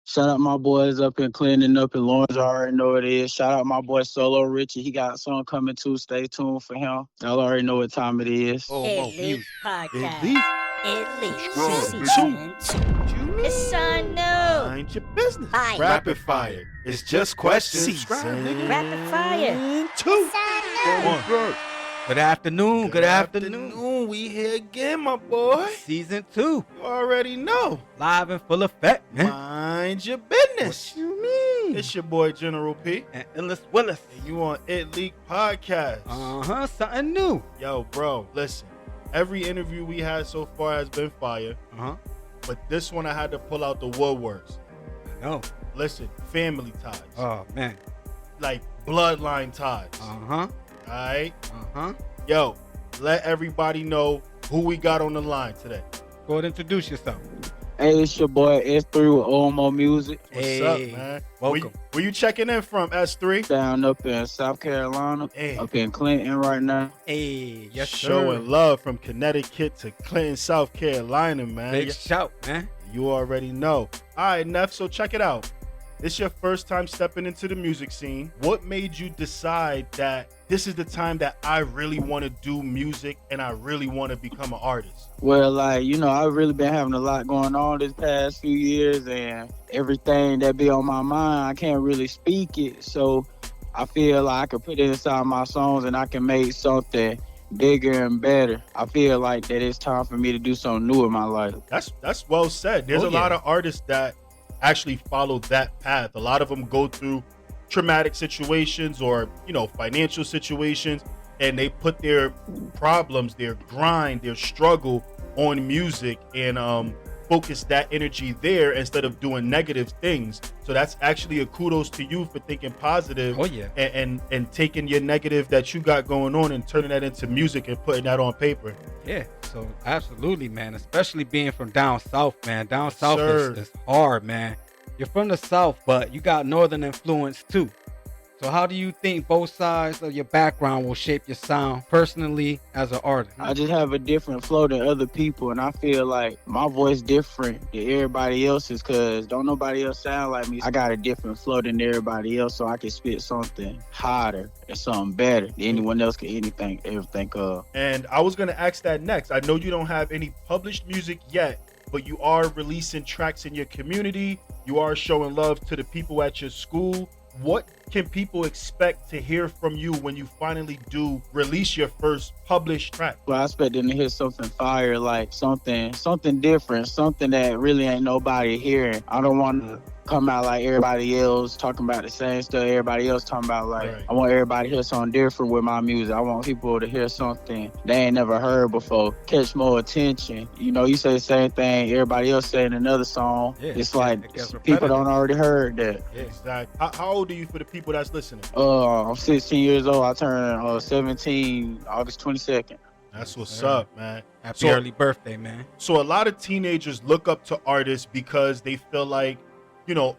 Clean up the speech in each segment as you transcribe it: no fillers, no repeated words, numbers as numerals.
Shout out my boys up in Clinton, up in Lawrence. I already know what it is. Shout out my boy Solo Richie. He got a song coming too. Stay tuned for him. Y'all already know what time it is. OMO Music Podcast. Season 2. SZN2. Mind your business. Fire. Rapid fire. It's just questions. Rapid fire. 2. SZN2. Good afternoon. Good afternoon. We here again, my boy. Season 2, You already know. live in full effect, man. Mind your business. What you mean? It's your boy General P. And Illis Willis. And you on It Leak Podcast. Something new. Yo, bro, listen. Every interview we had so far has been fire. But this one I had to pull out the woodworks. No. Listen, family ties. Oh man. Like bloodline ties. Alright? Yo, let everybody know who we got on the line today. Go ahead and introduce yourself. Hey, it's your boy S3 with OMO Music. What's up, man? Welcome. Where you checking in from, S3? Down up in South Carolina. Hey. Up in Clinton right now. Hey, yes, Showing sir. love from Connecticut to Clinton, South Carolina, man. Big shout, man. You already know. All right, Neff, so check it out. It's your first time stepping into the music scene. What made you decide that this is the time that I really want to do music and I really want to become an artist? Well, like, I've really been having a lot going on this past few years, and everything that be on my mind, I can't really speak it. So I feel like I can put it inside my songs and I can make something bigger and better. I feel like that it's time for me to do something new in my life. That's well said. There's a lot of artists that actually follow that path. A lot of them go through traumatic situations or, financial situations, and they put their problems, their grind, their struggle on music and focus that energy there instead of doing negative things. So that's actually a kudos to you for thinking positive. Oh yeah. And taking your negative that you got going on and turning that into music and putting that on paper. Yeah. So absolutely, man. Especially being from down south, man. Down south Sir. is hard, man. You're from the south, but you got northern influence too. So how do you think both sides of your background will shape your sound personally as an artist? I just have a different flow than other people, and I feel like my voice different than everybody else's because don't nobody else sound like me. I got a different flow than everybody else, so I can spit something hotter and something better than anyone else can ever think of. And I was going to ask that next. I know you don't have any published music yet, but you are releasing tracks in your community. You are showing love to the people at your school. What can people expect to hear from you when you finally do release your first published track? Well, I expect them to hear something fire, like something different, something that really ain't nobody hearing. I don't want to come out like everybody else, talking about the same stuff everybody else talking about. Like, Right. I want everybody to hear something different with my music. I want people to hear something they ain't never heard before, catch more attention. You say the same thing everybody else say in another song. Yeah, It's it like gets people repetitive. don't already heard that. Yeah. Exactly. How old are you for the people that's listening? I'm 16 years old. I turned 17 August 22nd. That's what's Yeah. up, man. Happy early birthday, man. So a lot of teenagers look up to artists because they feel like,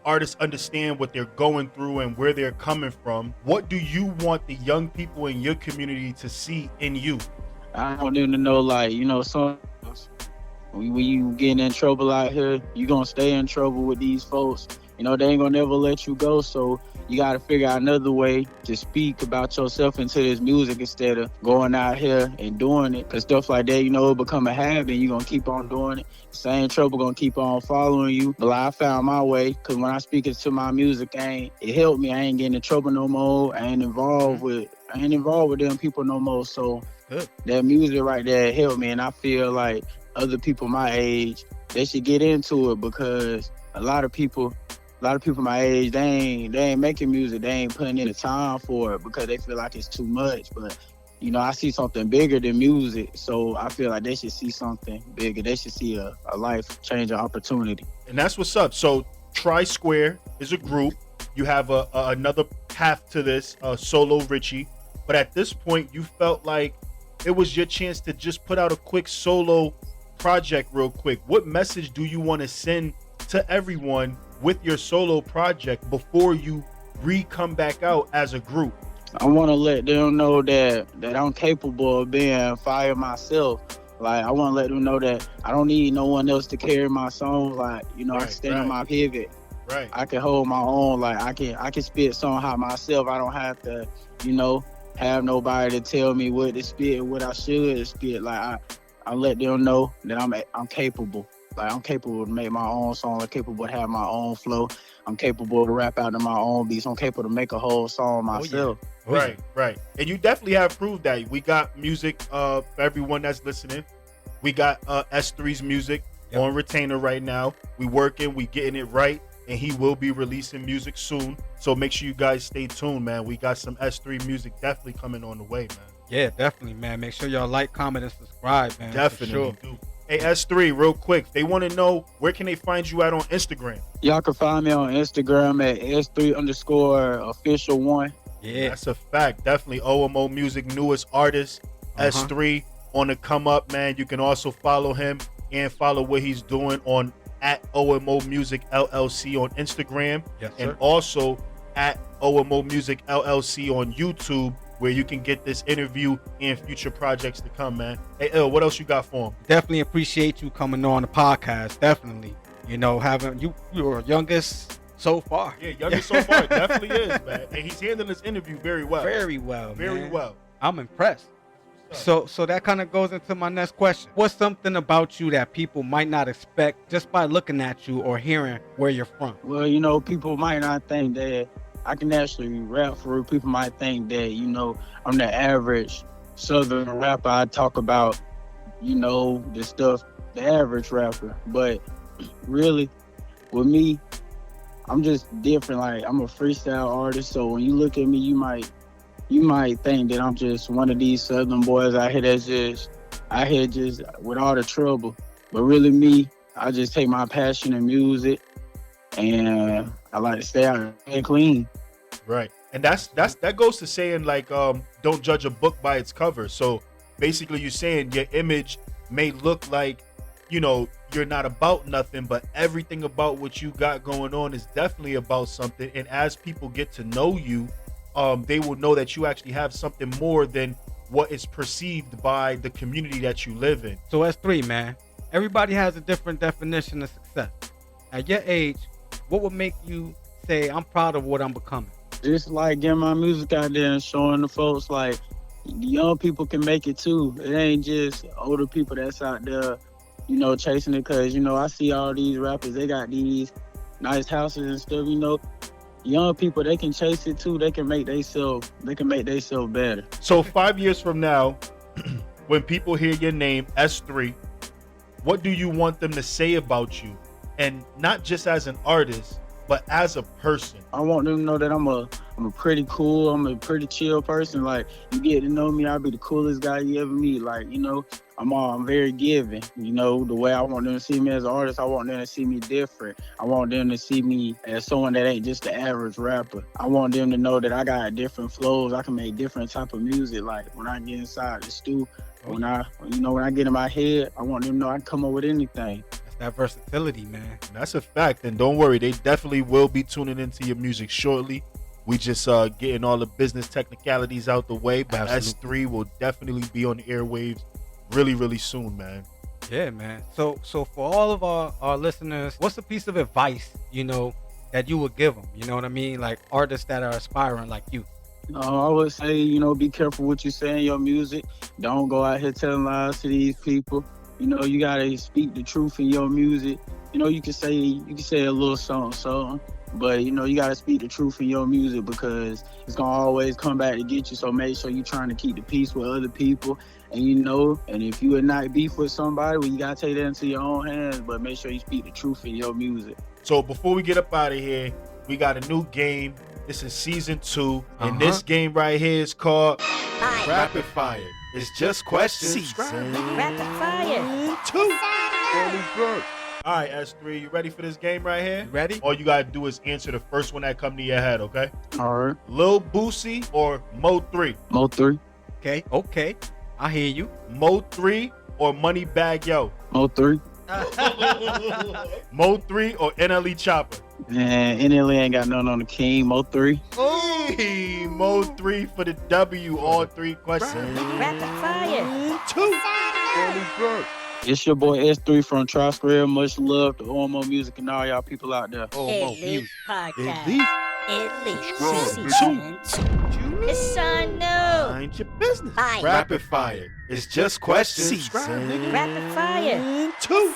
artists understand what they're going through and where they're coming from. What do you want the young people in your community to see in you? I want them to know, like, some when you getting in trouble out here, you gonna stay in trouble with these folks. They ain't gonna never let you go. So you gotta figure out another way to speak about yourself into this music instead of going out here and doing it. Cause stuff like that, it'll become a habit and you're gonna keep on doing it. Same trouble gonna keep on following you. But I found my way, cause when I speak into my music, it helped me. I ain't getting in trouble no more. I ain't involved with them people no more. So Good. that music right there helped me, and I feel like other people my age, they should get into it because a lot of people my age, they ain't making music. They ain't putting in the time for it because they feel like it's too much. But I see something bigger than music, so I feel like they should see something bigger. They should see a life-changing opportunity. And that's what's up. So Tri-Square is a group. You have another path to this, Solo Richie. But at this point, you felt like it was your chance to just put out a quick solo project real quick. What message do you want to send to everyone with your solo project before you come back out as a group? I want to let them know that I'm capable of being fire myself. Like, I want to let them know that I don't need no one else to carry my songs. Like, I can stand on my pivot. Right. I can hold my own. Like I can spit somehow myself. I don't have to, have nobody to tell me what to spit, what I should spit. Like I let them know that I'm capable. Like I'm capable to make my own song. I'm capable to have my own flow. I'm capable to rap out to my own beats. I'm capable to make a whole song myself. Right. And you definitely have proved that. We got music for everyone that's listening. We got S3's music on retainer right now. We working, we getting it right, and he will be releasing music soon. So make sure you guys stay tuned, man. We got some S3 music definitely coming on the way, man. Yeah, definitely, man. Make sure y'all like, comment, and subscribe, man. Definitely do. Hey, S3, real quick, they want to know where can they find you at on Instagram? Y'all can find me on Instagram at S3_official1. Yeah, that's a fact. Definitely OMO Music newest artist, S3 on the come up, man. You can also follow him and follow what he's doing on at OMO Music LLC on Instagram. Yes, and sir. also at OMO Music LLC on YouTube, where you can get this interview and future projects to come, man. Hey, Ill, what else you got for him? Definitely appreciate you coming on the podcast. Definitely. Having you're youngest so far. Yeah, youngest so far. Definitely is, man. And he's handling this interview very well. Very well, Very man. well. I'm impressed. So that kind of goes into my next question. What's something about you that people might not expect just by looking at you or hearing where you're from? Well, people might not think that I can actually rap for real. People might think that, I'm the average Southern rapper. I talk about, the stuff, the average rapper. But really, with me, I'm just different. Like, I'm a freestyle artist. So when you look at me, you might think that I'm just one of these Southern boys out here that's just with all the trouble. But really me, I just take my passion in music, and I like to stay out and clean. Right. And that goes to saying, like, don't judge a book by its cover. So basically you're saying your image may look like, you're not about nothing, but everything about what you got going on is definitely about something. And as people get to know you, they will know that you actually have something more than what is perceived by the community that you live in. So S3, man, everybody has a different definition of success. At your age, what would make you say, I'm proud of what I'm becoming? Just like getting my music out there and showing the folks, like, young people can make it too. It ain't just older people that's out there, chasing it. Cause, I see all these rappers, they got these nice houses and stuff, Young people, they can chase it too. They can make themselves better. So 5 years from now, when people hear your name, S3, what do you want them to say about you? And not just as an artist, but as a person. I want them to know that I'm a pretty cool, I'm a pretty chill person. Like, you get to know me, I'll be the coolest guy you ever meet. Like, I'm very giving. The way I want them to see me as an artist, I want them to see me different. I want them to see me as someone that ain't just the average rapper. I want them to know that I got different flows. I can make different type of music. Like, when I get inside the stew, when I get in my head, I want them to know I can come up with anything. That versatility, man. That's a fact. And don't worry, they definitely will be tuning into your music shortly. We just getting all the business technicalities out the way, but Absolutely. S3 will definitely be on the airwaves really, really soon, man. Yeah, man. So for all of our listeners, what's a piece of advice, that you would give them? You know what I mean? Like artists that are aspiring like you. I would say, be careful what you say in your music. Don't go out here telling lies to these people. You gotta speak the truth in your music. You can say a little something, but you gotta speak the truth in your music, because it's gonna always come back to get you. So make sure you're trying to keep the peace with other people, and and if you would not beef with somebody, well, you gotta take that into your own hands. But make sure you speak the truth in your music. So before we get up out of here, we got a new game. This is season 2, and this game right here is called Rapid Fire. It's just questions. Rapid fire. 2. All right, S3, you ready for this game right here? You ready? All you gotta do is answer the first one that come to your head, okay? All right. Lil Boosie or Mo 3? Mo 3. Okay. I hear you. Mo 3 or Moneybag Yo? Mo 3. Mo 3 or NLE Chopper? Man, NLE ain't got nothing on the king. Mo 3. Hey, Mo 3 for the W. All 3 questions. Rapid fire. 2. It's your boy S3 from Tri-Square. Much love to OMO Music and all y'all people out there. OMO Elite Music. Podcast. Elite. Season 2. It's SZN2. Mind your business. Fire. Rapid fire. It's just questions. Rapid fire. 2.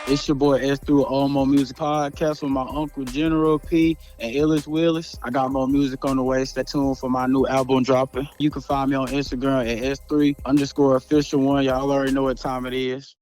It's your boy S3 with OMO Music Podcast with my uncle General P and Illis Willis. I got more music on the way. Stay tuned for my new album dropping. You can find me on Instagram at S3_official1. Y'all already know what time it is.